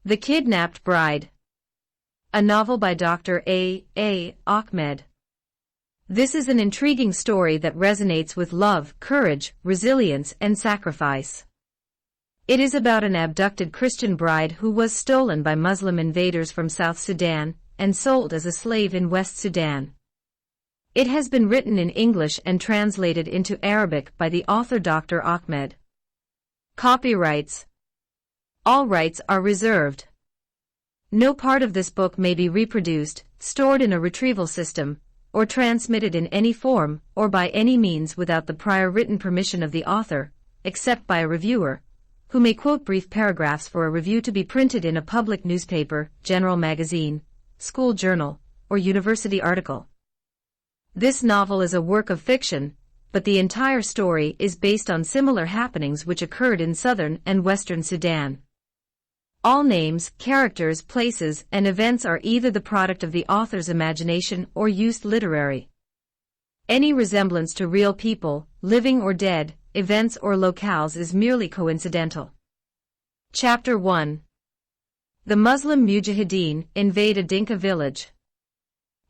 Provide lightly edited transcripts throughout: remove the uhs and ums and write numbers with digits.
The Kidnapped Bride. A novel by Dr. A. Ahmed. This is an intriguing story that resonates with love, courage, resilience, and sacrifice. It is about an abducted Christian bride who was stolen by Muslim invaders from South Sudan and sold as a slave in West Sudan. It has been written in English and translated into Arabic by the author Dr. Ahmed. Copyrights. All rights are reserved. No part of this book may be reproduced, stored in a retrieval system, or transmitted in any form or by any means without the prior written permission of the author, except by a reviewer, who may quote brief paragraphs for a review to be printed in a public newspaper, general magazine, school journal, or university article. This novel is a work of fiction, but the entire story is based on similar happenings which occurred in southern and western Sudan. All names, characters, places, and events are either the product of the author's imagination or used literary. Any resemblance to real people, living or dead, events or locales is merely coincidental. Chapter 1. The Muslim Mujahideen invade a Dinka village.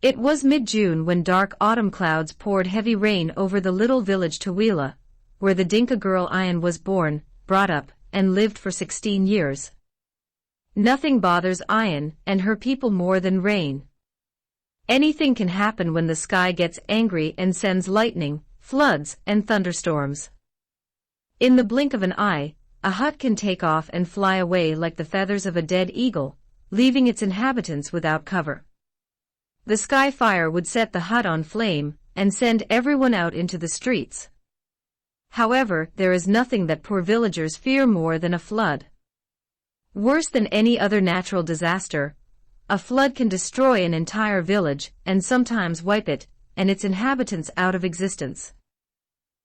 It was mid-June when dark autumn clouds poured heavy rain over the little village Tawila, where the Dinka girl Ayan was born, brought up, and lived for 16 years. Nothing bothers Ayan and her people more than rain. Anything can happen when the sky gets angry and sends lightning, floods, and thunderstorms. In the blink of an eye, a hut can take off and fly away like the feathers of a dead eagle, leaving its inhabitants without cover. The sky fire would set the hut on flame and send everyone out into the streets. However, there is nothing that poor villagers fear more than a flood. Worse than any other natural disaster, a flood can destroy an entire village and sometimes wipe it and its inhabitants out of existence.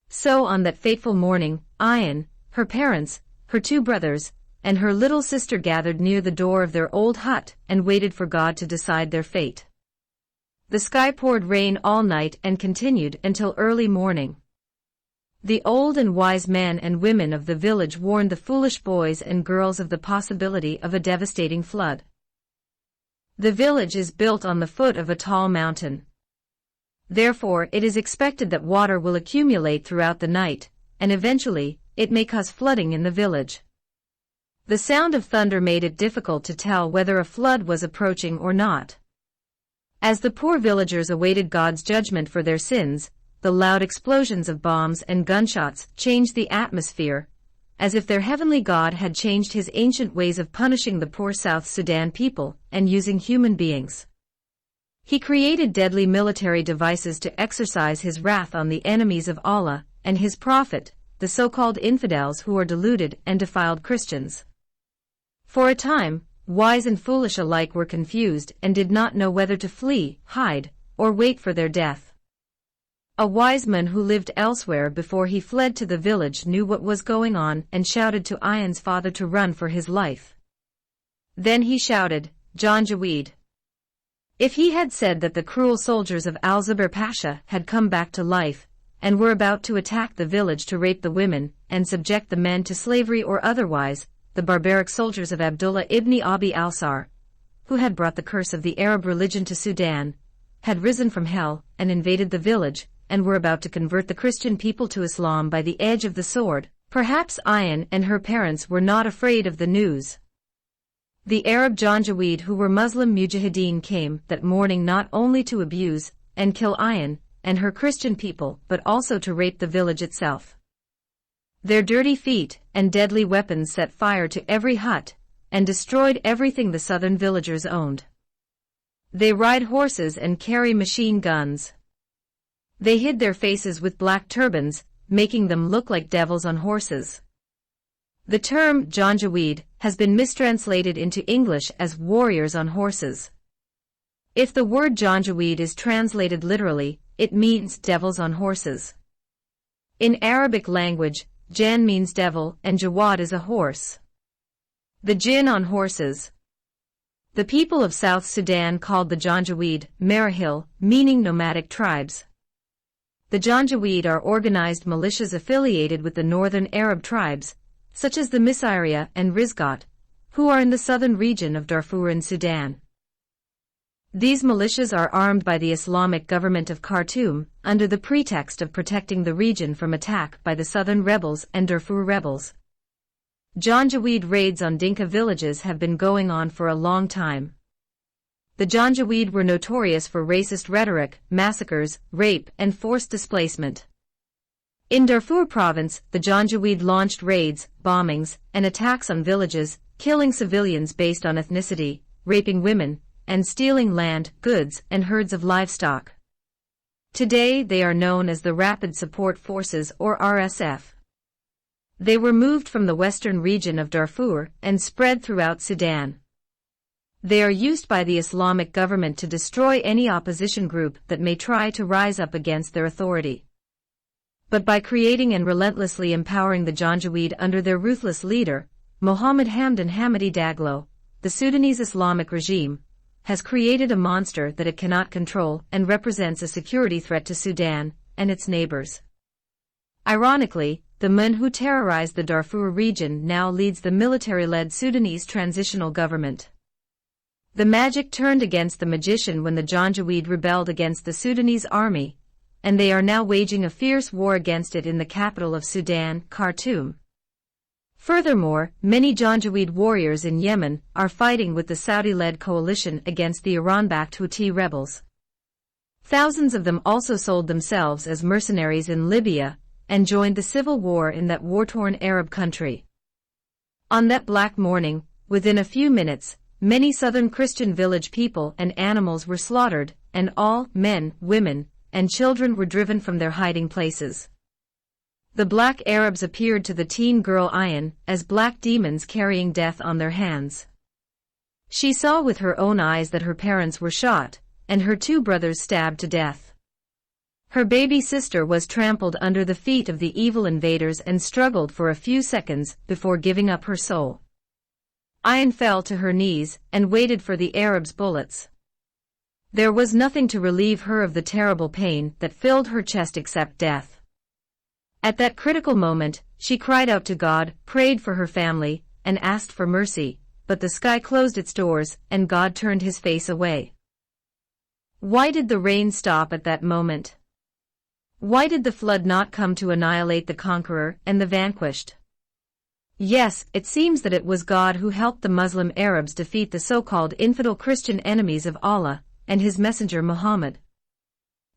So on that fateful morning, Ayan, her parents, her two brothers, and her little sister gathered near the door of their old hut and waited for God to decide their fate. The sky poured rain all night and continued until early morning. The old and wise men and women of the village warned the foolish boys and girls of the possibility of a devastating flood. The village is built on the foot of a tall mountain. Therefore, it is expected that water will accumulate throughout the night, and eventually, it may cause flooding in the village. The sound of thunder made it difficult to tell whether a flood was approaching or not. As the poor villagers awaited God's judgment for their sins, the loud explosions of bombs and gunshots changed the atmosphere, as if their heavenly God had changed his ancient ways of punishing the poor South Sudan people and using human beings. He created deadly military devices to exercise his wrath on the enemies of Allah and his prophet, the so-called infidels who are deluded and defiled Christians. For a time, wise and foolish alike were confused and did not know whether to flee, hide, or wait for their death. A wise man who lived elsewhere before he fled to the village knew what was going on and shouted to Ayan's father to run for his life. Then he shouted, Janjaweed. If he had said that the cruel soldiers of Al-Zubair Pasha had come back to life and were about to attack the village to rape the women and subject the men to slavery or otherwise, the barbaric soldiers of Abdullah ibn Abi al-Sar, who had brought the curse of the Arab religion to Sudan, had risen from hell and invaded the village, and were about to convert the Christian people to Islam by the edge of the sword, perhaps Ayan and her parents were not afraid of the news. The Arab Janjaweed who were Muslim Mujahideen came that morning not only to abuse and kill Ayan and her Christian people but also to rape the village itself. Their dirty feet and deadly weapons set fire to every hut and destroyed everything the southern villagers owned. They ride horses and carry machine guns. They hid their faces with black turbans, making them look like devils on horses. The term Janjaweed has been mistranslated into English as warriors on horses. If the word Janjaweed is translated literally, it means devils on horses. In Arabic language, Jan means devil and Jawad is a horse. The jinn on horses. The people of South Sudan called the Janjaweed Marahil, meaning nomadic tribes. The Janjaweed are organized militias affiliated with the northern Arab tribes, such as the Misairia and Rizgat, who are in the southern region of Darfur in Sudan. These militias are armed by the Islamic government of Khartoum, under the pretext of protecting the region from attack by the southern rebels and Darfur rebels. Janjaweed raids on Dinka villages have been going on for a long time. The Janjaweed were notorious for racist rhetoric, massacres, rape, and forced displacement. In Darfur province, the Janjaweed launched raids, bombings, and attacks on villages, killing civilians based on ethnicity, raping women, and stealing land, goods, and herds of livestock. Today they are known as the Rapid Support Forces or RSF. They were moved from the western region of Darfur and spread throughout Sudan. They are used by the Islamic government to destroy any opposition group that may try to rise up against their authority. But by creating and relentlessly empowering the Janjaweed under their ruthless leader, Mohammed Hamdan Hamidi Daglo, the Sudanese Islamic regime has created a monster that it cannot control and represents a security threat to Sudan and its neighbors. Ironically, the man who terrorized the Darfur region now leads the military-led Sudanese transitional government. The magic turned against the magician when the Janjaweed rebelled against the Sudanese army, and they are now waging a fierce war against it in the capital of Sudan, Khartoum. Furthermore, many Janjaweed warriors in Yemen are fighting with the Saudi-led coalition against the Iran-backed Houthi rebels. Thousands of them also sold themselves as mercenaries in Libya and joined the civil war in that war-torn Arab country. On that black morning, within a few minutes, many southern Christian village people and animals were slaughtered, and all men, women, and children were driven from their hiding places. The black Arabs appeared to the teen girl Ayan as black demons carrying death on their hands. She saw with her own eyes that her parents were shot, and her two brothers stabbed to death. Her baby sister was trampled under the feet of the evil invaders and struggled for a few seconds before giving up her soul. Ayan fell to her knees and waited for the Arabs' bullets. There was nothing to relieve her of the terrible pain that filled her chest except death. At that critical moment, she cried out to God, prayed for her family, and asked for mercy, but the sky closed its doors, and God turned his face away. Why did the rain stop at that moment? Why did the flood not come to annihilate the conqueror and the vanquished? Yes, it seems that it was God who helped the Muslim Arabs defeat the so-called infidel Christian enemies of Allah and his messenger Muhammad.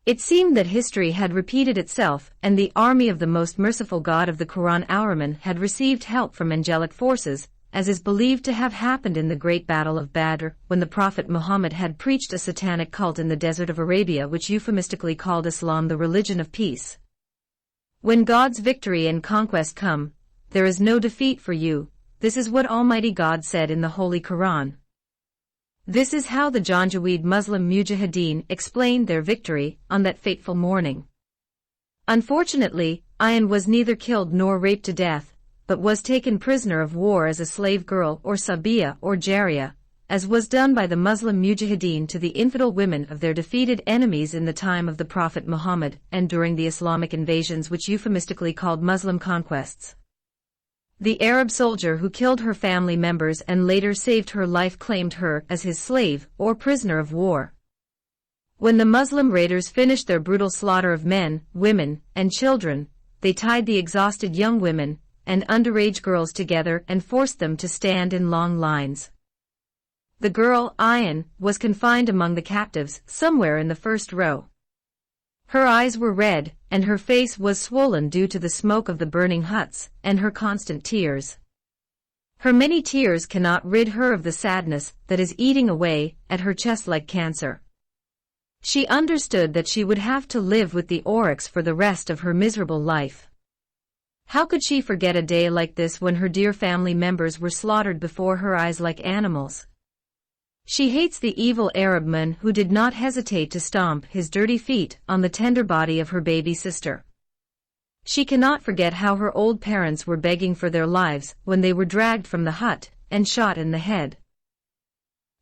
It seemed that history had repeated itself, and the army of the most merciful God of the Quran Al-Rahman had received help from angelic forces, as is believed to have happened in the great battle of Badr, when the Prophet Muhammad had preached a satanic cult in the desert of Arabia which euphemistically called Islam the religion of peace. When God's victory and conquest come, there is no defeat for you, this is what Almighty God said in the Holy Quran. This is how the Janjaweed Muslim Mujahideen explained their victory on that fateful morning. Unfortunately, Ayan was neither killed nor raped to death, but was taken prisoner of war as a slave girl or Sabiya or Jariya, as was done by the Muslim Mujahideen to the infidel women of their defeated enemies in the time of the Prophet Muhammad and during the Islamic invasions which euphemistically called Muslim conquests. The Arab soldier who killed her family members and later saved her life claimed her as his slave or prisoner of war. When the Muslim raiders finished their brutal slaughter of men, women, and children, they tied the exhausted young women and underage girls together and forced them to stand in long lines. The girl, Ayan, was confined among the captives, somewhere in the first row. Her eyes were red, and her face was swollen due to the smoke of the burning huts, and her constant tears. Her many tears cannot rid her of the sadness that is eating away at her chest like cancer. She understood that she would have to live with the oryx for the rest of her miserable life. How could she forget a day like this when her dear family members were slaughtered before her eyes like animals? She hates the evil Arab man who did not hesitate to stomp his dirty feet on the tender body of her baby sister. She cannot forget how her old parents were begging for their lives when they were dragged from the hut and shot in the head.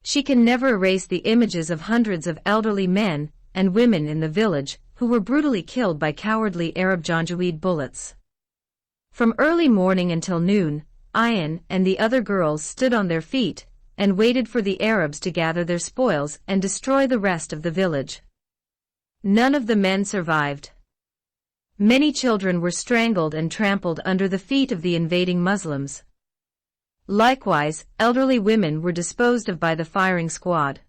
She can never erase the images of hundreds of elderly men and women in the village who were brutally killed by cowardly Arab Janjaweed bullets. From early morning until noon, Ayan and the other girls stood on their feet and waited for the Arabs to gather their spoils and destroy the rest of the village. None of the men survived. Many children were strangled and trampled under the feet of the invading Muslims. Likewise, elderly women were disposed of by the firing squad.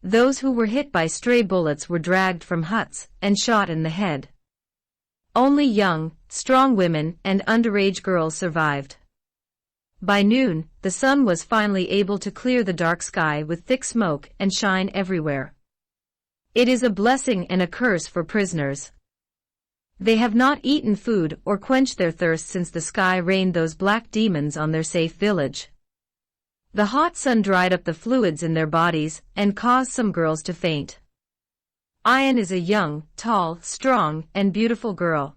Those who were hit by stray bullets were dragged from huts and shot in the head. Only young, strong women and underage girls survived. By noon, the sun was finally able to clear the dark sky with thick smoke and shine everywhere. It is a blessing and a curse for prisoners. They have not eaten food or quenched their thirst since the sky rained those black demons on their safe village. The hot sun dried up the fluids in their bodies and caused some girls to faint. Ayan is a young, tall, strong, and beautiful girl.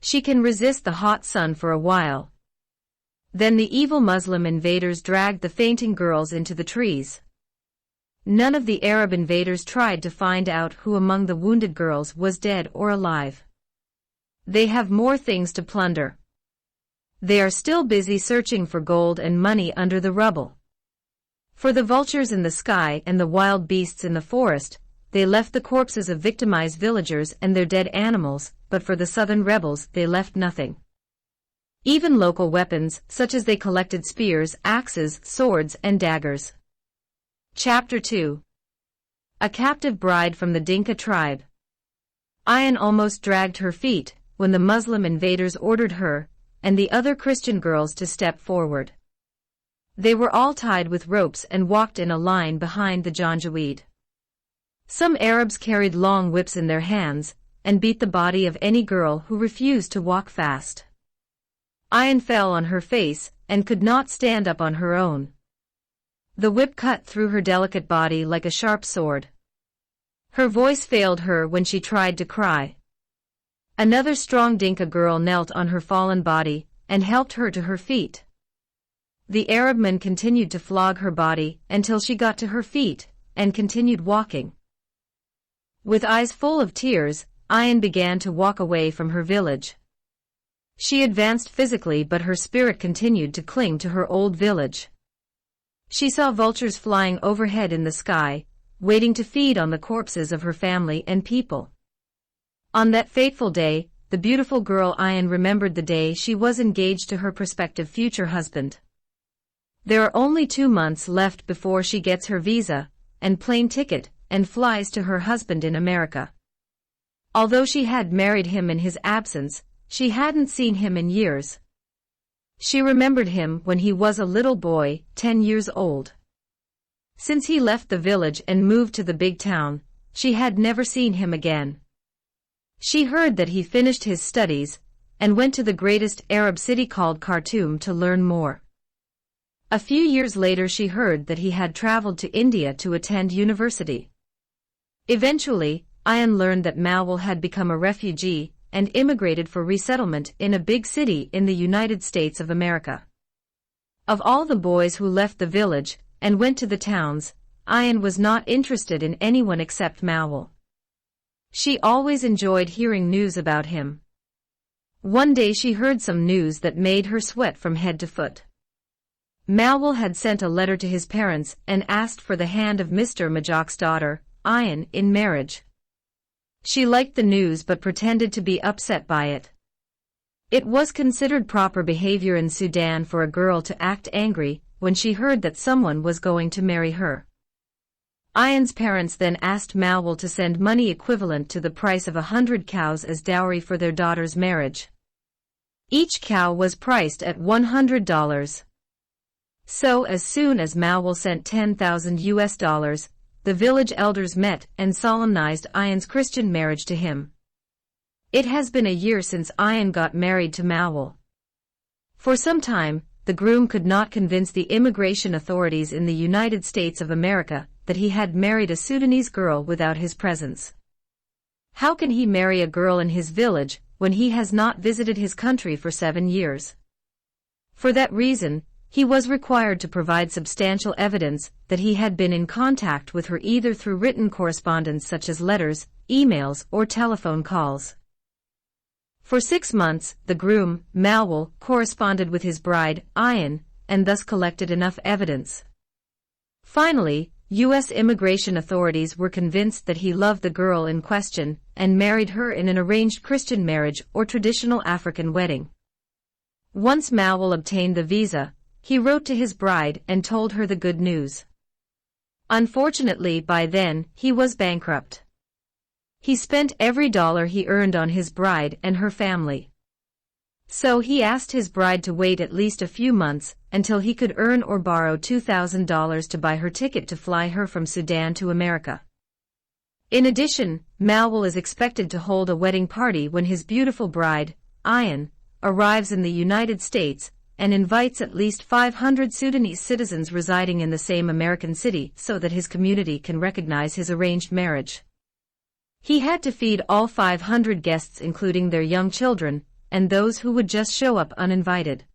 She can resist the hot sun for a while. Then the evil Muslim invaders dragged the fainting girls into the trees. None of the Arab invaders tried to find out who among the wounded girls was dead or alive. They have more things to plunder. They are still busy searching for gold and money under the rubble. For the vultures in the sky and the wild beasts in the forest, they left the corpses of victimized villagers and their dead animals, but for the southern rebels they left nothing. Even local weapons, such as they collected spears, axes, swords, and daggers. Chapter 2. A captive bride from the Dinka tribe. Ayan almost dragged her feet when the Muslim invaders ordered her and the other Christian girls to step forward. They were all tied with ropes and walked in a line behind the Janjaweed. Some Arabs carried long whips in their hands and beat the body of any girl who refused to walk fast. Ayan fell on her face and could not stand up on her own. The whip cut through her delicate body like a sharp sword. Her voice failed her when she tried to cry. Another strong Dinka girl knelt on her fallen body and helped her to her feet. The Arab men continued to flog her body until she got to her feet and continued walking. With eyes full of tears, Ayan began to walk away from her village. She advanced physically, but her spirit continued to cling to her old village. She saw vultures flying overhead in the sky, waiting to feed on the corpses of her family and people. On that fateful day, the beautiful girl Ayan remembered the day she was engaged to her prospective future husband. There are only 2 months left before she gets her visa and plane ticket and flies to her husband in America. Although she had married him in his absence, she hadn't seen him in years. She remembered him when he was a little boy, 10 years old. Since he left the village and moved to the big town, she had never seen him again. She heard that he finished his studies and went to the greatest Arab city called Khartoum to learn more. A few years later she heard that he had traveled to India to attend university. Eventually, Ayan learned that Mawal had become a refugee and immigrated for resettlement in a big city in the United States of America. Of all the boys who left the village and went to the towns, Ayan was not interested in anyone except Mawal. She always enjoyed hearing news about him. One day she heard some news that made her sweat from head to foot. Mawal had sent a letter to his parents and asked for the hand of Mr. Majak's daughter, Ayan, in marriage. She liked the news but pretended to be upset by it. It was considered proper behavior in Sudan for a girl to act angry when she heard that someone was going to marry her. Ayan's parents then asked Mawal to send money equivalent to the price of 100 cows as dowry for their daughter's marriage. Each cow was priced at $100. So as soon as Mawal sent $10,000, the village elders met and solemnized Ayan's Christian marriage to him. It has been a year since Ayan got married to Mawal. For some time, the groom could not convince the immigration authorities in the United States of America that he had married a Sudanese girl without his presence. How can he marry a girl in his village when he has not visited his country for 7 years? For that reason, he was required to provide substantial evidence that he had been in contact with her either through written correspondence such as letters, emails, or telephone calls. For 6 months, the groom, Malwal, corresponded with his bride, Ayan, and thus collected enough evidence. Finally, U.S. immigration authorities were convinced that he loved the girl in question and married her in an arranged Christian marriage or traditional African wedding. Once Malwal obtained the visa, he wrote to his bride and told her the good news. Unfortunately, by then, he was bankrupt. He spent every dollar he earned on his bride and her family. So he asked his bride to wait at least a few months until he could earn or borrow $2,000 to buy her ticket to fly her from Sudan to America. In addition, Malwal is expected to hold a wedding party when his beautiful bride, Ayan, arrives in the United States and invites at least 500 Sudanese citizens residing in the same American city so that his community can recognize his arranged marriage. He had to feed all 500 guests, including their young children, and those who would just show up uninvited.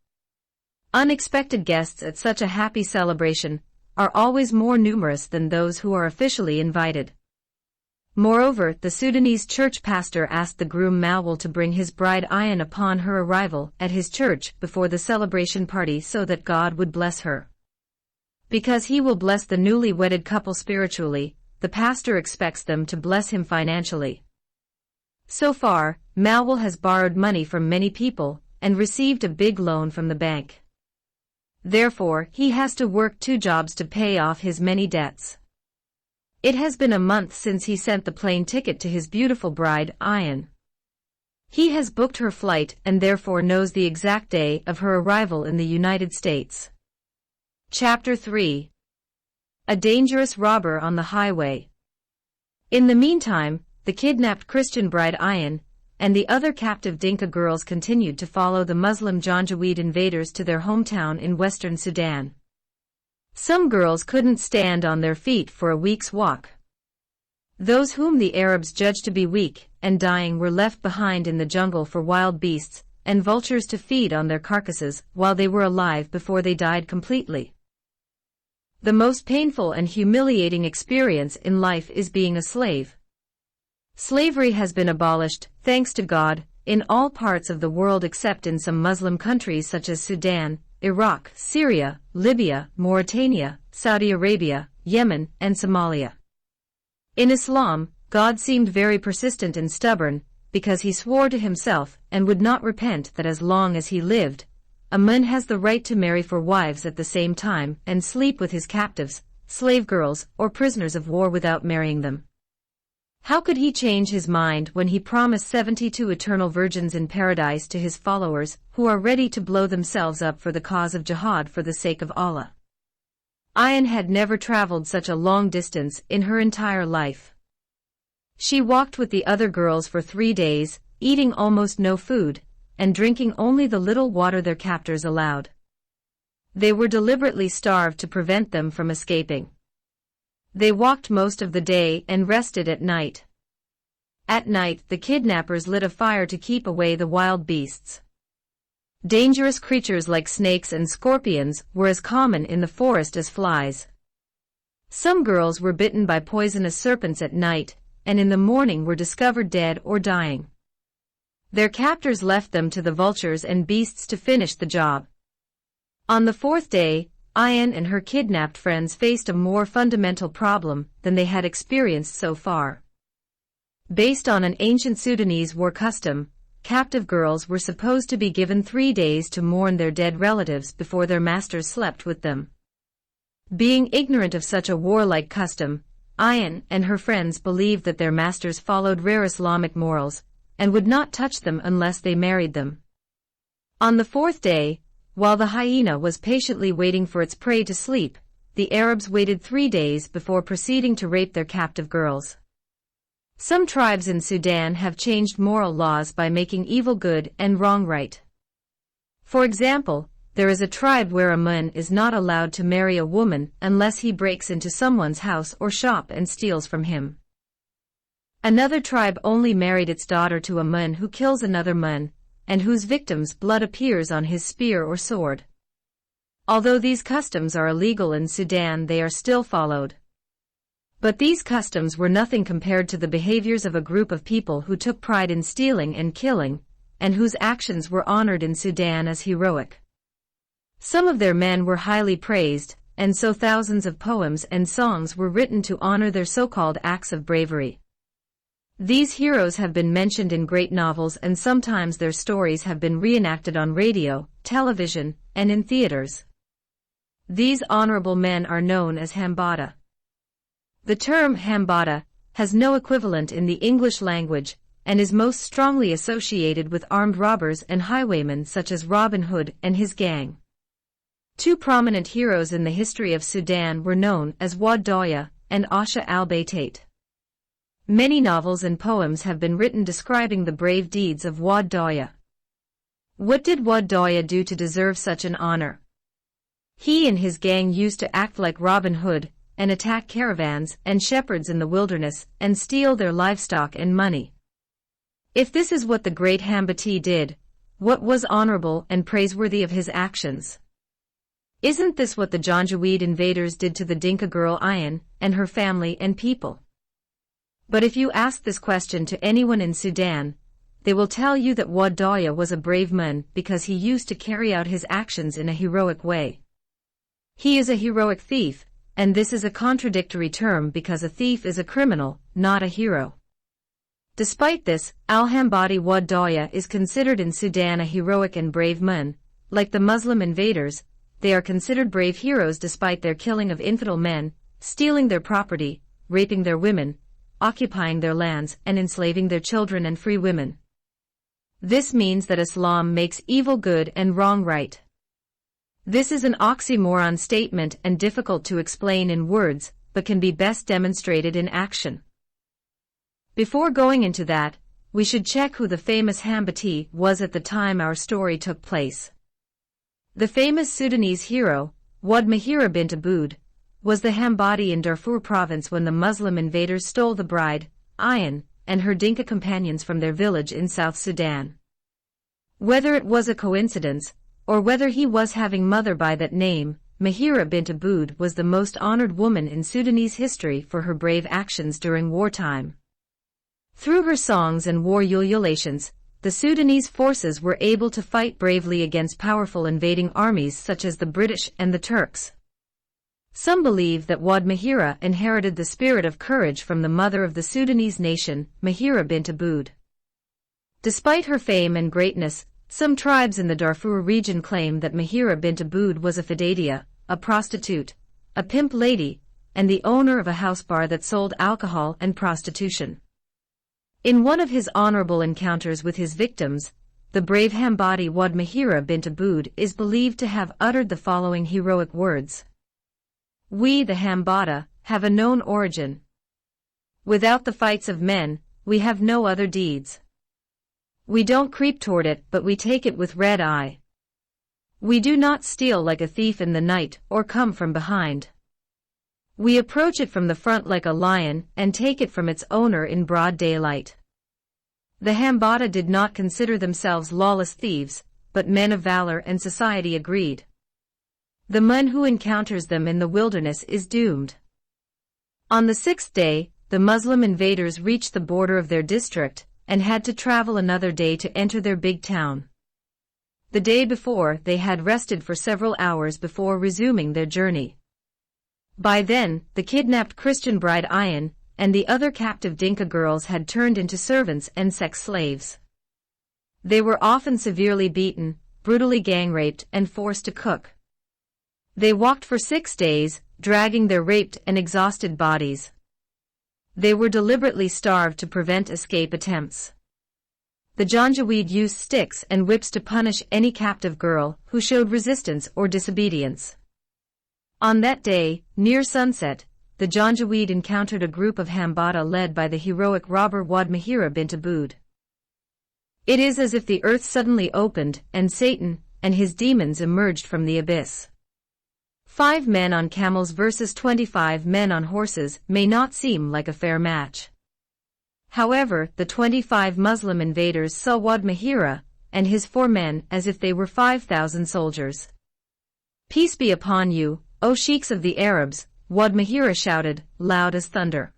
Unexpected guests at such a happy celebration are always more numerous than those who are officially invited. Moreover, the Sudanese church pastor asked the groom Malwal to bring his bride Ayan upon her arrival at his church before the celebration party so that God would bless her. Because he will bless the newly wedded couple spiritually, the pastor expects them to bless him financially. So far, Malwal has borrowed money from many people and received a big loan from the bank. Therefore, he has to work 2 jobs to pay off his many debts. It has been a month since he sent the plane ticket to his beautiful bride, Ayan. He has booked her flight and therefore knows the exact day of her arrival in the United States. Chapter 3. A dangerous robber on the highway. In the meantime, the kidnapped Christian bride Ayan and the other captive Dinka girls continued to follow the Muslim Janjaweed invaders to their hometown in western Sudan. Some girls couldn't stand on their feet for a week's walk. Those whom the Arabs judged to be weak and dying were left behind in the jungle for wild beasts and vultures to feed on their carcasses while they were alive before they died completely. The most painful and humiliating experience in life is being a slave. Slavery has been abolished, thanks to God, in all parts of the world except in some Muslim countries such as Sudan, Iraq, Syria, Libya, Mauritania, Saudi Arabia, Yemen, and Somalia. In Islam, God seemed very persistent and stubborn, because he swore to himself and would not repent that as long as he lived, a man has the right to marry 4 wives at the same time and sleep with his captives, slave girls, or prisoners of war without marrying them. How could he change his mind when he promised 72 eternal virgins in paradise to his followers who are ready to blow themselves up for the cause of jihad for the sake of Allah? Ayan had never traveled such a long distance in her entire life. She walked with the other girls for 3 days, eating almost no food, and drinking only the little water their captors allowed. They were deliberately starved to prevent them from escaping. They walked most of the day and rested at night. At night, the kidnappers lit a fire to keep away the wild beasts. Dangerous creatures like snakes and scorpions were as common in the forest as flies. Some girls were bitten by poisonous serpents at night, and in the morning were discovered dead or dying. Their captors left them to the vultures and beasts to finish the job. On the 4th day, Ayan and her kidnapped friends faced a more fundamental problem than they had experienced so far. Based on an ancient Sudanese war custom, captive girls were supposed to be given 3 days to mourn their dead relatives before their masters slept with them. Being ignorant of such a warlike custom, Ayan and her friends believed that their masters followed rare Islamic morals and would not touch them unless they married them. On the 4th day, while the hyena was patiently waiting for its prey to sleep, the Arabs waited 3 days before proceeding to rape their captive girls. Some tribes in Sudan have changed moral laws by making evil good and wrong right. For example, there is a tribe where a man is not allowed to marry a woman unless he breaks into someone's house or shop and steals from him. Another tribe only married its daughter to a man who kills another man, and whose victim's blood appears on his spear or sword. Although these customs are illegal in Sudan, they are still followed. But these customs were nothing compared to the behaviors of a group of people who took pride in stealing and killing, and whose actions were honored in Sudan as heroic. Some of their men were highly praised, and so thousands of poems and songs were written to honor their so-called acts of bravery. These heroes have been mentioned in great novels, and sometimes their stories have been reenacted on radio, television, and in theaters. These honorable men are known as Hambata. The term Hambata has no equivalent in the English language and is most strongly associated with armed robbers and highwaymen such as Robin Hood and his gang. Two prominent heroes in the history of Sudan were known as Wad Dawya and Asha al-Baytait. Many novels and poems have been written describing the brave deeds of Wad Dawya. What did Wad Dawya do to deserve such an honor? He and his gang used to act like Robin Hood and attack caravans and shepherds in the wilderness and steal their livestock and money. If this is what the great Hambati did, what was honorable and praiseworthy of his actions? Isn't this what the Janjaweed invaders did to the Dinka girl Ayan and her family and people? But if you ask this question to anyone in Sudan, they will tell you that Wad Dawya was a brave man because he used to carry out his actions in a heroic way. He is a heroic thief, and this is a contradictory term because a thief is a criminal, not a hero. Despite this, al-Hambati Wad Dawya is considered in Sudan a heroic and brave man. Like the Muslim invaders, they are considered brave heroes despite their killing of infidel men, stealing their property, raping their women, occupying their lands, and enslaving their children and free women. This means that Islam makes evil good and wrong right. This is an oxymoron statement and difficult to explain in words, but can be best demonstrated in action. Before going into that, we should check who the famous Hambati was at the time our story took place. The famous Sudanese hero, Wad Mahira bint Aboud, was the Hambati in Darfur province when the Muslim invaders stole the bride, Ayan, and her Dinka companions from their village in South Sudan. Whether it was a coincidence, or whether he was having mother by that name, Mahira bint Aboud was the most honored woman in Sudanese history for her brave actions during wartime. Through her songs and war ululations, the Sudanese forces were able to fight bravely against powerful invading armies such as the British and the Turks. Some believe that Wad Mahira inherited the spirit of courage from the mother of the Sudanese nation, Mahira bint Aboud. Despite her fame and greatness, some tribes in the Darfur region claim that Mahira bint Aboud was a fadadia, a prostitute, a pimp lady, and the owner of a house bar that sold alcohol and prostitution. In one of his honorable encounters with his victims, the brave Hambati Wad Mahira bint Aboud is believed to have uttered the following heroic words. We, the Hambata, have a known origin. Without the fights of men, we have no other deeds. We don't creep toward it, but we take it with red eye. We do not steal like a thief in the night or come from behind. We approach it from the front like a lion and take it from its owner in broad daylight. The Hambata did not consider themselves lawless thieves, but men of valor, and society agreed. The man who encounters them in the wilderness is doomed. On the sixth day, the Muslim invaders reached the border of their district and had to travel another day to enter their big town. The day before, they had rested for several hours before resuming their journey. By then, the kidnapped Christian bride Ayan and the other captive Dinka girls had turned into servants and sex slaves. They were often severely beaten, brutally gang-raped, and forced to cook. They walked for 6 days, dragging their raped and exhausted bodies. They were deliberately starved to prevent escape attempts. The Janjaweed used sticks and whips to punish any captive girl who showed resistance or disobedience. On that day, near sunset, the Janjaweed encountered a group of Hambata led by the heroic robber Wad Mahira bint Aboud. It is as if the earth suddenly opened and Satan and his demons emerged from the abyss. 5 men on camels versus 25 men on horses may not seem like a fair match. However, the 25 Muslim invaders saw Wad Mahira and his 4 men as if they were 5,000 soldiers. Peace be upon you, O sheikhs of the Arabs, Wad Mahira shouted, loud as thunder.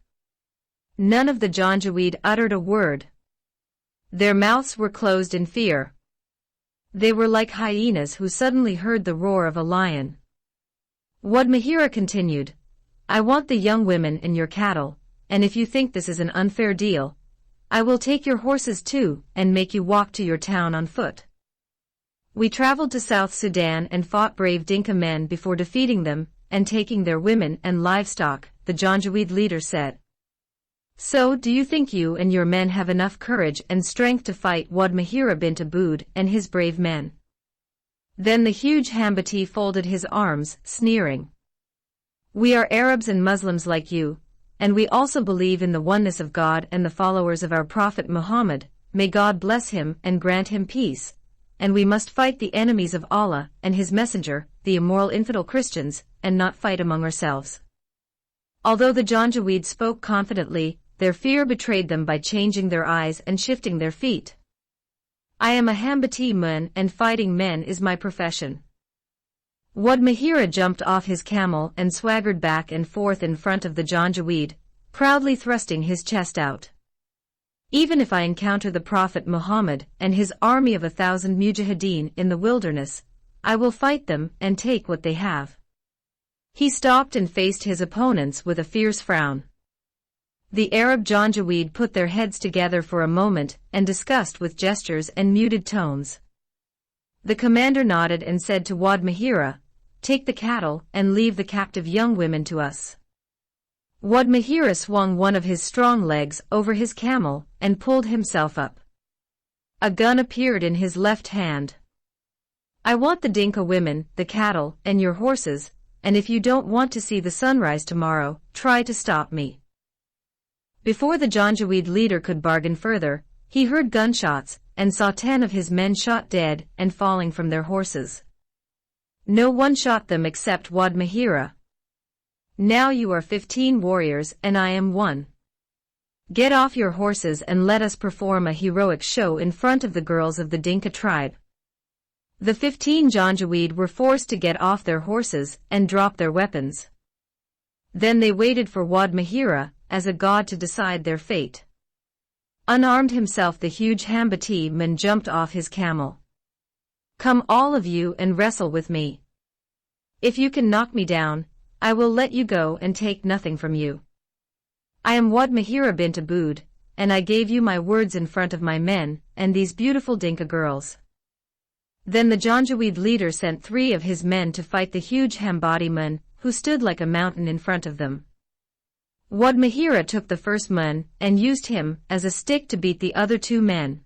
None of the Janjaweed uttered a word. Their mouths were closed in fear. They were like hyenas who suddenly heard the roar of a lion. Wad Mahira continued, I want the young women and your cattle, and if you think this is an unfair deal, I will take your horses too and make you walk to your town on foot. We traveled to South Sudan and fought brave Dinka men before defeating them and taking their women and livestock, the Janjaweed leader said. So do you think you and your men have enough courage and strength to fight Wad Mahira bint Aboud and his brave men? Then the huge Hambati folded his arms, sneering. We are Arabs and Muslims like you, and we also believe in the oneness of God and the followers of our Prophet Muhammad, may God bless him and grant him peace, and we must fight the enemies of Allah and his messenger, the immoral infidel Christians, and not fight among ourselves. Although the Janjaweed spoke confidently, their fear betrayed them by changing their eyes and shifting their feet. I am a Hambati man and fighting men is my profession. Wad Mahira jumped off his camel and swaggered back and forth in front of the Janjaweed, proudly thrusting his chest out. Even if I encounter the Prophet Muhammad and his army of 1,000 mujahideen in the wilderness, I will fight them and take what they have. He stopped and faced his opponents with a fierce frown. The Arab Janjaweed put their heads together for a moment and discussed with gestures and muted tones. The commander nodded and said to Wad Mahira, Take the cattle and leave the captive young women to us. Wad Mahira swung one of his strong legs over his camel and pulled himself up. A gun appeared in his left hand. I want the Dinka women, the cattle, and your horses, and if you don't want to see the sunrise tomorrow, try to stop me. Before the Janjaweed leader could bargain further, he heard gunshots and saw 10 of his men shot dead and falling from their horses. No one shot them except Wad Mahira. Now you are 15 warriors and I am one. Get off your horses and let us perform a heroic show in front of the girls of the Dinka tribe. The 15 Janjaweed were forced to get off their horses and drop their weapons. Then they waited for Wad Mahira as a god to decide their fate. Unarmed himself, the huge Hambati man jumped off his camel. Come all of you and wrestle with me. If you can knock me down, I will let you go and take nothing from you. I am Wad Mahira bint Aboud, and I gave you my words in front of my men and these beautiful Dinka girls. Then the Janjaweed leader sent 3 of his men to fight the huge Hambati man, who stood like a mountain in front of them. Wad Mahira took the first man and used him as a stick to beat the other 2 men.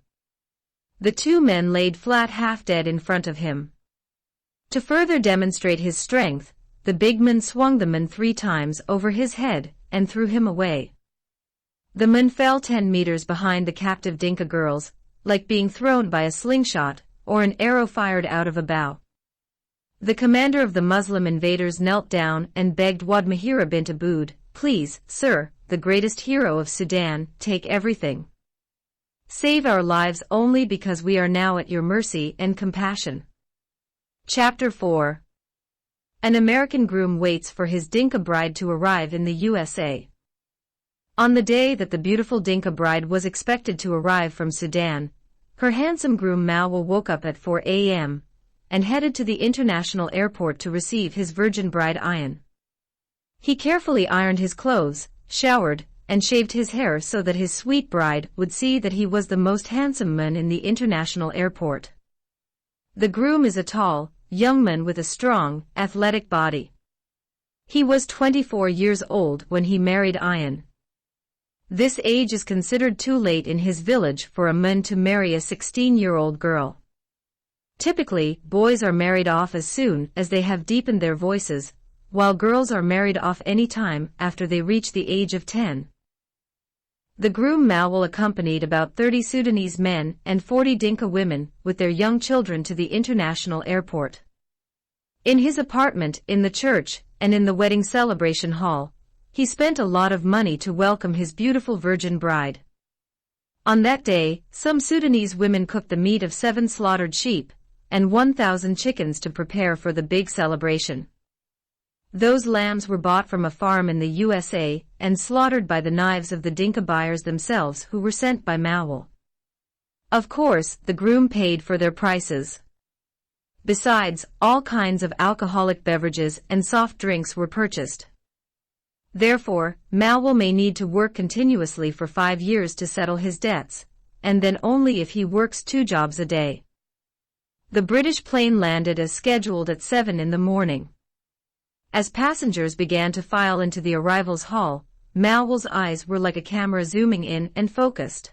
The 2 men laid flat half dead in front of him. To further demonstrate his strength, the big man swung the man 3 times over his head and threw him away. The man fell 10 meters behind the captive Dinka girls, like being thrown by a slingshot or an arrow fired out of a bow. The commander of the Muslim invaders knelt down and begged Wad Mahira bint Aboud, Please, sir, the greatest hero of Sudan, take everything. Save our lives only because we are now at your mercy and compassion. Chapter 4. An American groom waits for his Dinka bride to arrive in the USA. On the day that the beautiful Dinka bride was expected to arrive from Sudan, her handsome groom Mawa woke up at 4 a.m. and headed to the international airport to receive his virgin bride Ayan. He carefully ironed his clothes, showered, and shaved his hair so that his sweet bride would see that he was the most handsome man in the international airport. The groom is a tall, young man with a strong, athletic body. He was 24 years old when he married Ayan. This age is considered too late in his village for a man to marry a 16-year-old girl. Typically, boys are married off as soon as they have deepened their voices, while girls are married off any time after they reach the age of 10. The groom Mawal accompanied about 30 Sudanese men and 40 Dinka women with their young children to the international airport. In his apartment, in the church, and in the wedding celebration hall, he spent a lot of money to welcome his beautiful virgin bride. On that day, some Sudanese women cooked the meat of 7 slaughtered sheep and 1,000 chickens to prepare for the big celebration. Those lambs were bought from a farm in the USA and slaughtered by the knives of the Dinka buyers themselves who were sent by Mawal. Of course, the groom paid for their prices. Besides, all kinds of alcoholic beverages and soft drinks were purchased. Therefore, Malwell may need to work continuously for 5 years to settle his debts, and then only if he works 2 jobs a day. The British plane landed as scheduled at 7 in the morning. As passengers began to file into the arrivals hall, Malwell's eyes were like a camera zooming in and focused.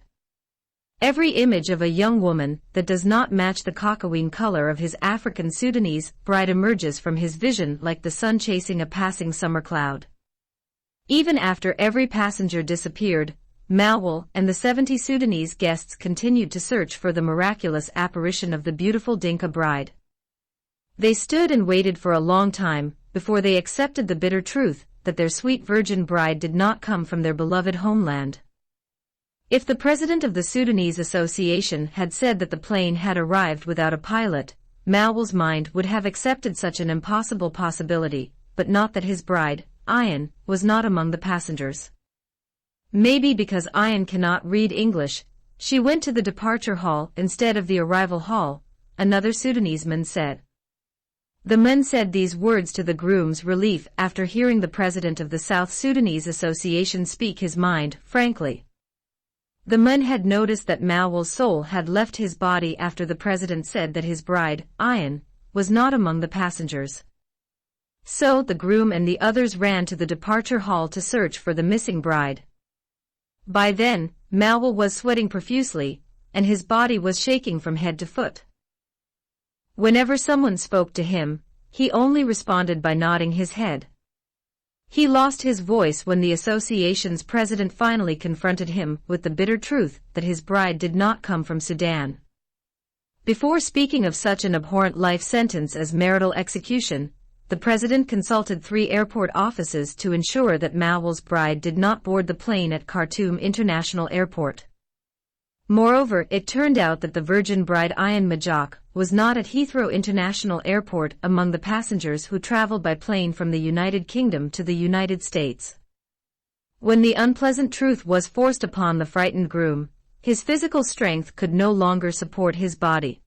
Every image of a young woman that does not match the cockaween color of his African Sudanese bride emerges from his vision like the sun chasing a passing summer cloud. Even after every passenger disappeared, Malwell and the 70 Sudanese guests continued to search for the miraculous apparition of the beautiful Dinka bride. They stood and waited for a long time before they accepted the bitter truth that their sweet virgin bride did not come from their beloved homeland. If the president of the Sudanese Association had said that the plane had arrived without a pilot, Malwell's mind would have accepted such an impossible possibility, but not that his bride, Ayan, was not among the passengers. Maybe because Ayan cannot read English, she went to the departure hall instead of the arrival hall, another Sudanese man said. The man said these words to the groom's relief after hearing the president of the South Sudanese Association speak his mind frankly. The man had noticed that Malwell's soul had left his body after the president said that his bride, Ayan, was not among the passengers. So the groom and the others ran to the departure hall to search for the missing bride. By then, Malwell was sweating profusely, and his body was shaking from head to foot. Whenever someone spoke to him, he only responded by nodding his head. He lost his voice when the association's president finally confronted him with the bitter truth that his bride did not come from Sudan. Before speaking of such an abhorrent life sentence as marital execution, the president consulted 3 airport offices to ensure that Malwell's bride did not board the plane at Khartoum International Airport. Moreover, it turned out that the virgin bride Ayan Majok was not at Heathrow International Airport among the passengers who traveled by plane from the United Kingdom to the United States. When the unpleasant truth was forced upon the frightened groom, his physical strength could no longer support his body.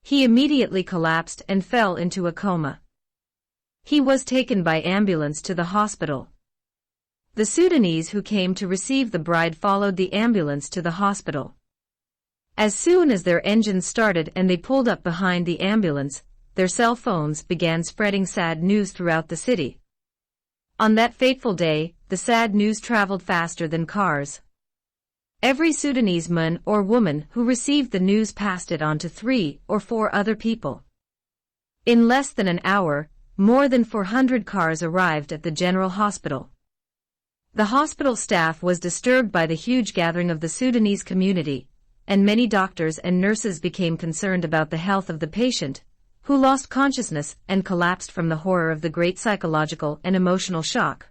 He immediately collapsed and fell into a coma. He was taken by ambulance to the hospital. The Sudanese who came to receive the bride followed the ambulance to the hospital. As soon as their engines started and they pulled up behind the ambulance, their cell phones began spreading sad news throughout the city. On that fateful day, the sad news traveled faster than cars. Every Sudanese man or woman who received the news passed it on to 3 or 4 other people. In less than an hour, more than 400 cars arrived at the General Hospital. The hospital staff was disturbed by the huge gathering of the Sudanese community, and many doctors and nurses became concerned about the health of the patient, who lost consciousness and collapsed from the horror of the great psychological and emotional shock.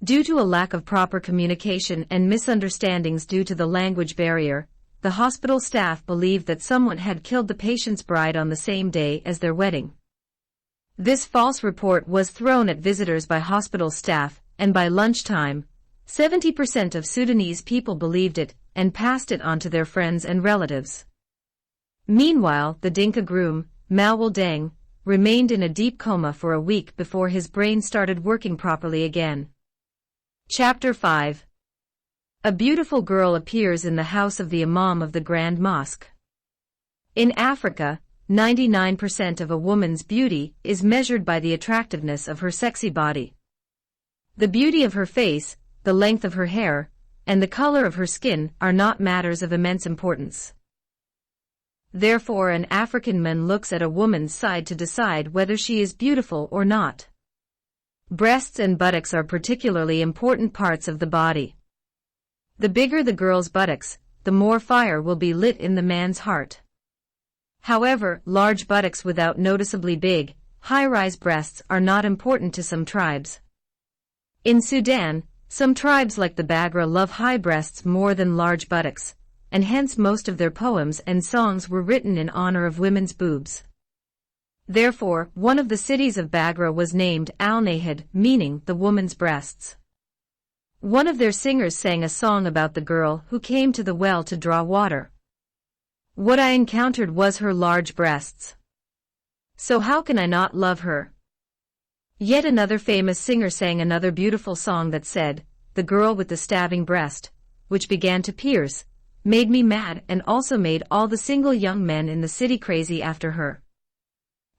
Due to a lack of proper communication and misunderstandings due to the language barrier, the hospital staff believed that someone had killed the patient's bride on the same day as their wedding. This false report was thrown at visitors by hospital staff, and by lunchtime, 70% of Sudanese people believed it and passed it on to their friends and relatives. Meanwhile, the Dinka groom, Malwell Deng, remained in a deep coma for a week before his brain started working properly again. Chapter 5. A beautiful girl appears in the house of the Imam of the Grand Mosque. In Africa, 99% of a woman's beauty is measured by the attractiveness of her sexy body. The beauty of her face, the length of her hair, and the color of her skin are not matters of immense importance. Therefore, an African man looks at a woman's side to decide whether she is beautiful or not. Breasts and buttocks are particularly important parts of the body. The bigger the girl's buttocks, the more fire will be lit in the man's heart. However, large buttocks without noticeably big, high-rise breasts are not important to some tribes. In Sudan, some tribes like the Bagra love high breasts more than large buttocks, and hence most of their poems and songs were written in honor of women's boobs. Therefore, one of the cities of Bagra was named Al-Nahid, meaning the woman's breasts. One of their singers sang a song about the girl who came to the well to draw water. What I encountered was her large breasts. So how can I not love her? Yet another famous singer sang another beautiful song that said, "The girl with the stabbing breast, which began to pierce, made me mad and also made all the single young men in the city crazy after her."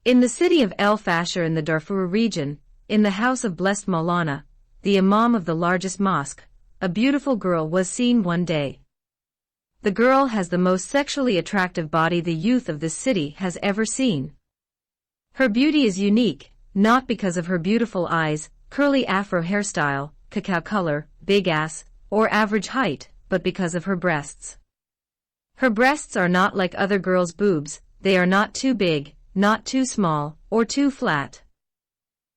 In the city of El Fasher in the Darfur region, in the house of blessed Maulana, the imam of the largest mosque, a beautiful girl was seen one day. The girl has the most sexually attractive body the youth of this city has ever seen. Her beauty is unique, not because of her beautiful eyes, curly afro hairstyle, cacao color, big ass, or average height, but because of her breasts. Her breasts are not like other girls' boobs, they are not too big, not too small, or too flat.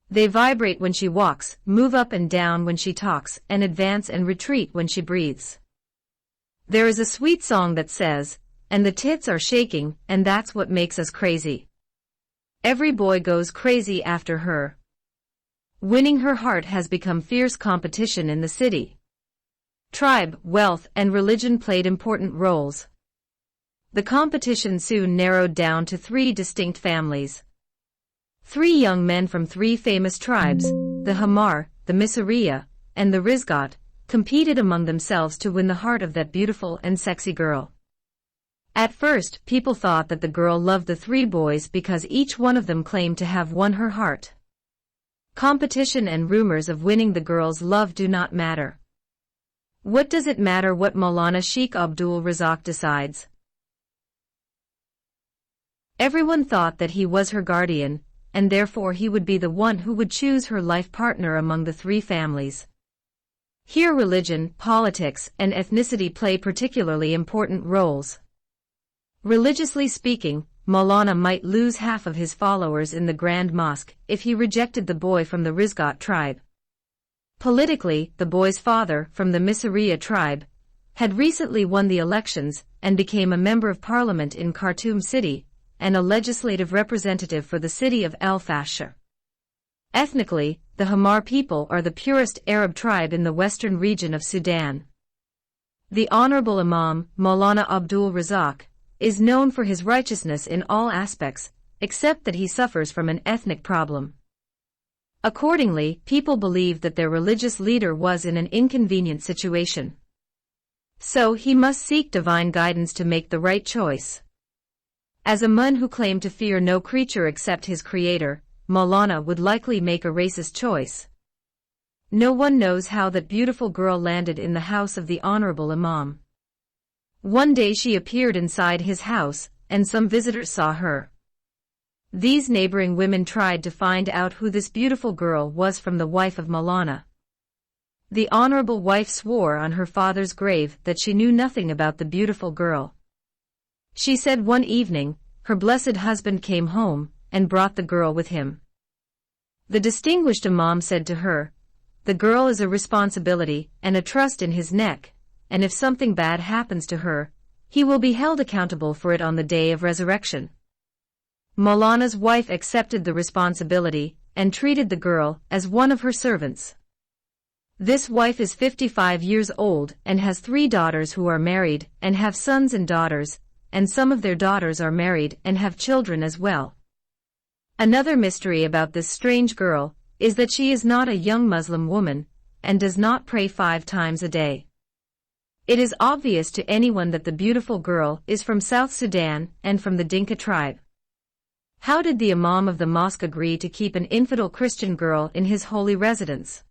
They vibrate when she walks, move up and down when she talks, and advance and retreat when she breathes. There is a sweet song that says, "And the tits are shaking, and that's what makes us crazy." Every boy goes crazy after her. Winning her heart has become fierce competition in the city. Tribe, wealth, and religion played important roles. The competition soon narrowed down to 3 distinct families. 3 young men from 3 famous tribes, the Hamar, the Misriya, and the Rizgat, competed among themselves to win the heart of that beautiful and sexy girl. At first, people thought that the girl loved the 3 boys because each one of them claimed to have won her heart. Competition and rumors of winning the girl's love do not matter. What does it matter what Maulana Sheikh Abdul Razak decides? Everyone thought that he was her guardian, and therefore he would be the one who would choose her life partner among the 3 families. Here religion, politics, and ethnicity play particularly important roles. Religiously speaking, Maulana might lose half of his followers in the Grand Mosque if he rejected the boy from the Rizgat tribe. Politically, the boy's father, from the Misriya tribe, had recently won the elections and became a member of parliament in Khartoum city, and a legislative representative for the city of El Fasher. Ethnically, the Hamar people are the purest Arab tribe in the western region of Sudan. The Honorable Imam, Maulana Abdul Razak, is known for his righteousness in all aspects, except that he suffers from an ethnic problem. Accordingly, people believe that their religious leader was in an inconvenient situation. So he must seek divine guidance to make the right choice. As a man who claimed to fear no creature except his creator, Maulana would likely make a racist choice. No one knows how that beautiful girl landed in the house of the Honorable Imam. One day she appeared inside his house, and some visitors saw her. These neighboring women tried to find out who this beautiful girl was from the wife of Maulana. The honorable wife swore on her father's grave that she knew nothing about the beautiful girl. She said one evening, her blessed husband came home, and brought the girl with him. The distinguished Imam said to her, "The girl is a responsibility and a trust in his neck, and if something bad happens to her, he will be held accountable for it on the day of resurrection." Maulana's wife accepted the responsibility, and treated the girl as one of her servants. This wife is 55 years old and has 3 daughters who are married and have sons and daughters, and some of their daughters are married and have children as well. Another mystery about this strange girl is that she is not a young Muslim woman and does not pray 5 times a day. It is obvious to anyone that the beautiful girl is from South Sudan and from the Dinka tribe. How did the Imam of the mosque agree to keep an infidel Christian girl in his holy residence?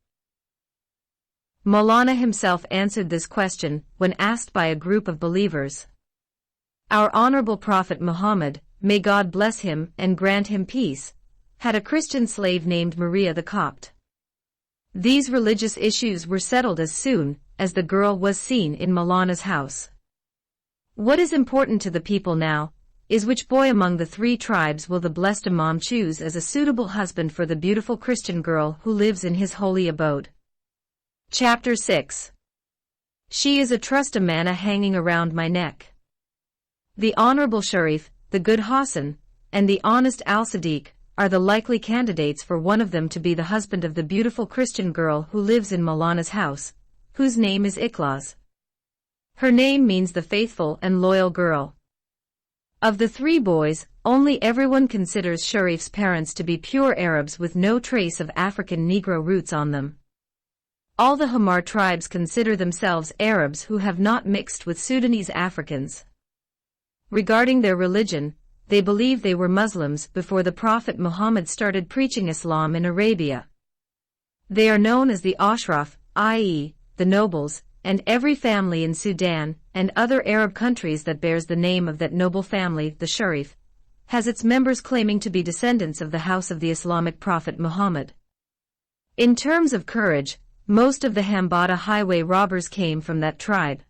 Maulana himself answered this question when asked by a group of believers. Our honorable Prophet Muhammad, may God bless him and grant him peace, had a Christian slave named Maria the Copt. These religious issues were settled as soon as the girl was seen in Maulana's house. What is important to the people now is which boy among the 3 tribes will the blessed Imam choose as a suitable husband for the beautiful Christian girl who lives in his holy abode. Chapter 6. She is a trust amana hanging around my neck. The Honorable Sharif, the good Hassan, and the honest Al-Sadiq are the likely candidates for one of them to be the husband of the beautiful Christian girl who lives in Maulana's house, whose name is Ikhlas. Her name means the faithful and loyal girl. Of the three boys, only everyone considers Sharif's parents to be pure Arabs with no trace of African Negro roots on them. All the Hamar tribes consider themselves Arabs who have not mixed with Sudanese Africans. Regarding their religion, they believe they were Muslims before the Prophet Muhammad started preaching Islam in Arabia. They are known as the Ashraf, i.e., the nobles, and every family in Sudan and other Arab countries that bears the name of that noble family, the Sharif, has its members claiming to be descendants of the house of the Islamic prophet Muhammad. In terms of courage, most of the Hambata highway robbers came from that tribe.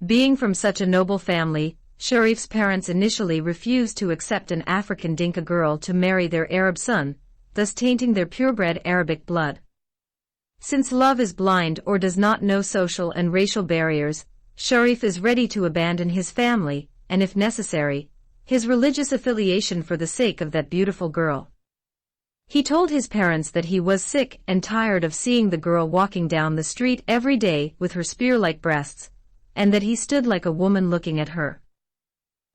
Being from such a noble family, Sharif's parents initially refused to accept an African Dinka girl to marry their Arab son, thus tainting their purebred Arabic blood. Since love is blind or does not know social and racial barriers, Sharif is ready to abandon his family, and if necessary, his religious affiliation for the sake of that beautiful girl. He told his parents that he was sick and tired of seeing the girl walking down the street every day with her spear-like breasts, and that he stood like a woman looking at her.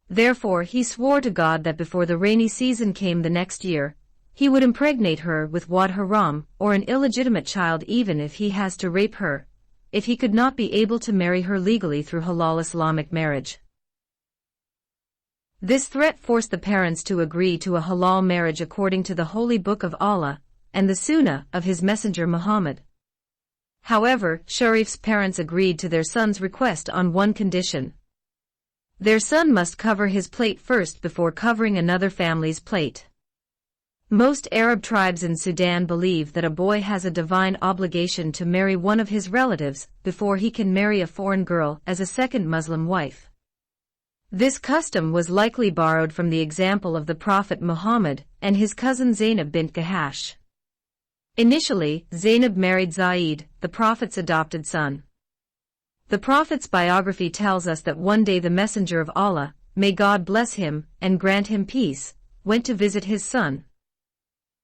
Therefore he swore to God that before the rainy season came the next year, he would impregnate her with Wad Haram, or an illegitimate child, even if he has to rape her, if he could not be able to marry her legally through halal Islamic marriage. This threat forced the parents to agree to a halal marriage according to the Holy Book of Allah and the Sunnah of his messenger Muhammad. However, Sharif's parents agreed to their son's request on one condition. Their son must cover his plate first before covering another family's plate. Most Arab tribes in Sudan believe that a boy has a divine obligation to marry one of his relatives before he can marry a foreign girl as a second Muslim wife. This custom was likely borrowed from the example of the Prophet Muhammad and his cousin Zainab bint Jahash. Initially, Zainab married Zaid, the Prophet's adopted son. The Prophet's biography tells us that one day the Messenger of Allah, may God bless him and grant him peace, went to visit his son.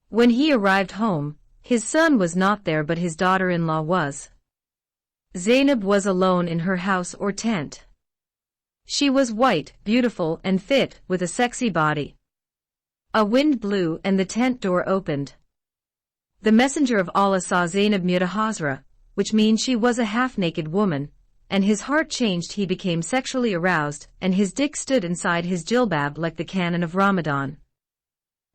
When he arrived home, his son was not there but his daughter-in-law was. Zainab was alone in her house or tent. She was white, beautiful and fit, with a sexy body. A wind blew and the tent door opened. The Messenger of Allah saw Zainab Mutahazra, which means she was a half-naked woman, and his heart changed. He became sexually aroused, and his dick stood inside his jilbab like the canon of Ramadan.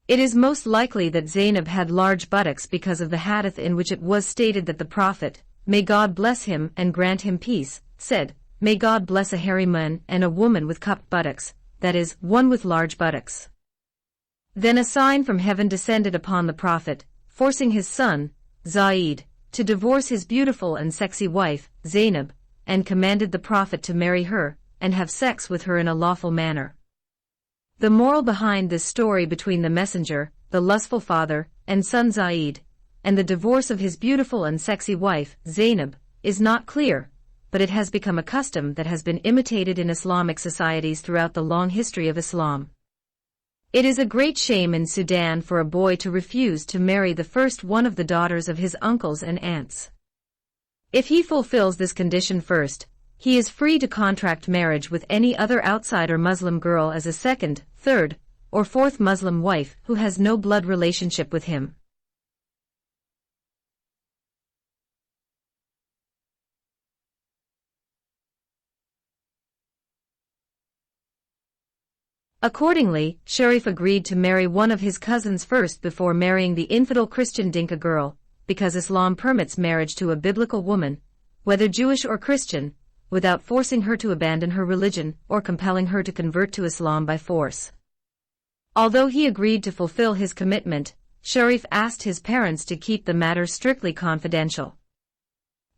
It is most likely that Zainab had large buttocks because of the hadith in which it was stated that the Prophet, may God bless him and grant him peace, said, "May God bless a hairy man and a woman with cupped buttocks, that is, one with large buttocks." Then a sign from heaven descended upon the Prophet, forcing his son, Zaid, to divorce his beautiful and sexy wife, Zainab, and commanded the Prophet to marry her and have sex with her in a lawful manner. The moral behind this story between the messenger, the lustful father, and son Zaid, and the divorce of his beautiful and sexy wife, Zainab, is not clear, but it has become a custom that has been imitated in Islamic societies throughout the long history of Islam. It is a great shame in Sudan for a boy to refuse to marry the first one of the daughters of his uncles and aunts. If he fulfills this condition first, he is free to contract marriage with any other outsider Muslim girl as a second, third, or fourth Muslim wife who has no blood relationship with him. Accordingly, Sharif agreed to marry one of his cousins first before marrying the infidel Christian Dinka girl, because Islam permits marriage to a biblical woman, whether Jewish or Christian, without forcing her to abandon her religion or compelling her to convert to Islam by force. Although he agreed to fulfill his commitment, Sharif asked his parents to keep the matter strictly confidential.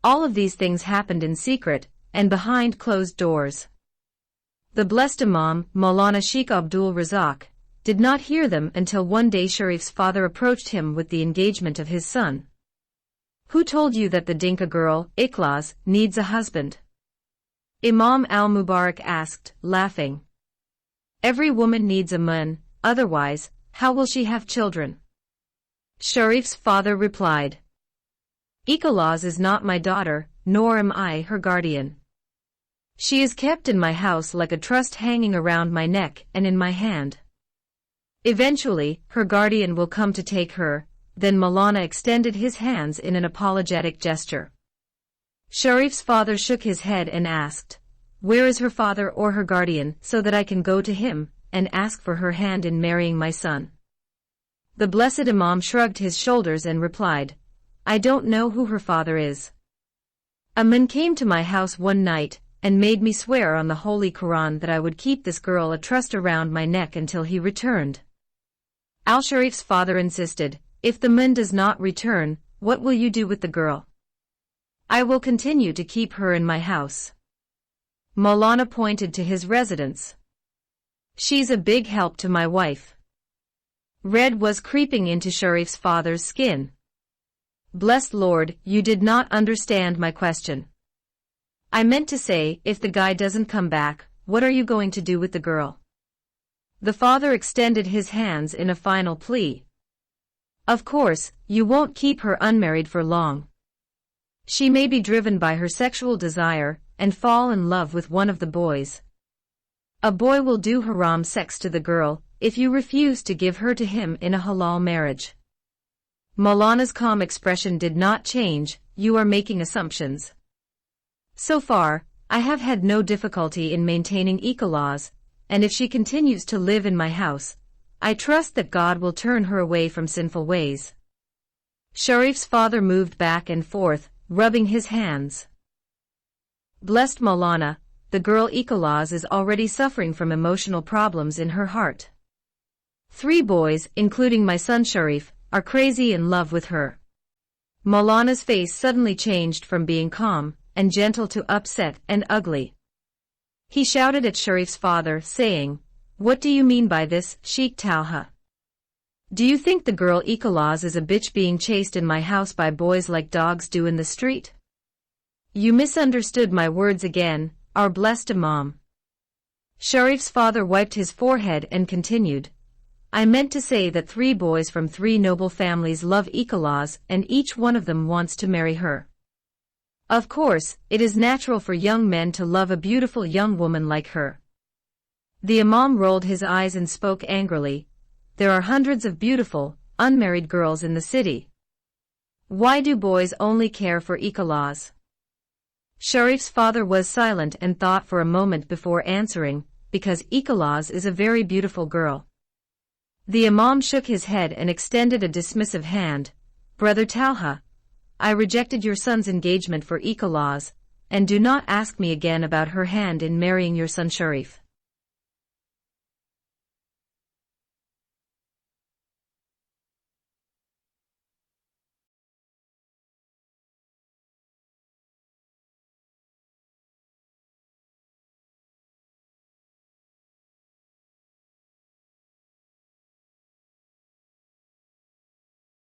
All of these things happened in secret and behind closed doors. The blessed Imam, Maulana Sheikh Abdul Razak, did not hear them until one day Sharif's father approached him with the engagement of his son. "Who told you that the Dinka girl, Ikhlas, needs a husband?" Imam al-Mubarak asked, laughing. "Every woman needs a man, otherwise, how will she have children?" Sharif's father replied, "Ikhlas is not my daughter, nor am I her guardian." She is kept in my house like a trust, hanging around my neck and in my hand. Eventually, her guardian will come to take her." Then Maulana extended his hands in an apologetic gesture. Sharif's father shook his head and asked, "Where is her father or her guardian, so that I can go to him and ask for her hand in marrying my son?" The blessed Imam shrugged his shoulders and replied, "I don't know who her father is. A man came to my house one night and made me swear on the Holy Quran that I would keep this girl a trust around my neck until he returned." Al-Sharif's father insisted, "If the man does not return, what will you do with the girl?" "I will continue to keep her in my house." Maulana pointed to his residence. "She's a big help to my wife." Red was creeping into Sharif's father's skin. "Blessed Lord, you did not understand my question. I meant to say, if the guy doesn't come back, what are you going to do with the girl?" The father extended his hands in a final plea. "Of course, you won't keep her unmarried for long. She may be driven by her sexual desire and fall in love with one of the boys. A boy will do haram sex to the girl if you refuse to give her to him in a halal marriage." Maulana's calm expression did not change. "You are making assumptions. So far, I have had no difficulty in maintaining Eqa laws, and if she continues to live in my house, I trust that God will turn her away from sinful ways." Sharif's father moved back and forth, rubbing his hands. "Blessed Maulana, the girl Eqa is already suffering from emotional problems in her heart. 3 boys, including my son Sharif, are crazy in love with her." Maulana's face suddenly changed from being calm and gentle to upset and ugly. He shouted at Sharif's father, saying, "What do you mean by this, Sheikh Talha? Do you think the girl Eqa is a bitch being chased in my house by boys like dogs do in the street? You misunderstood my words again, our blessed Imam." Sharif's father wiped his forehead and continued, "I meant to say that 3 boys from 3 noble families love Eqa and each one of them wants to marry her. Of course, it is natural for young men to love a beautiful young woman like her." The Imam rolled his eyes and spoke angrily, "There are hundreds of beautiful, unmarried girls in the city. Why do boys only care for Eqa?" Sharif's father was silent and thought for a moment before answering, "Because Eqa is a very beautiful girl." The Imam shook his head and extended a dismissive hand. "Brother Talha, I rejected your son's engagement for Eqa, and do not ask me again about her hand in marrying your son Sharif."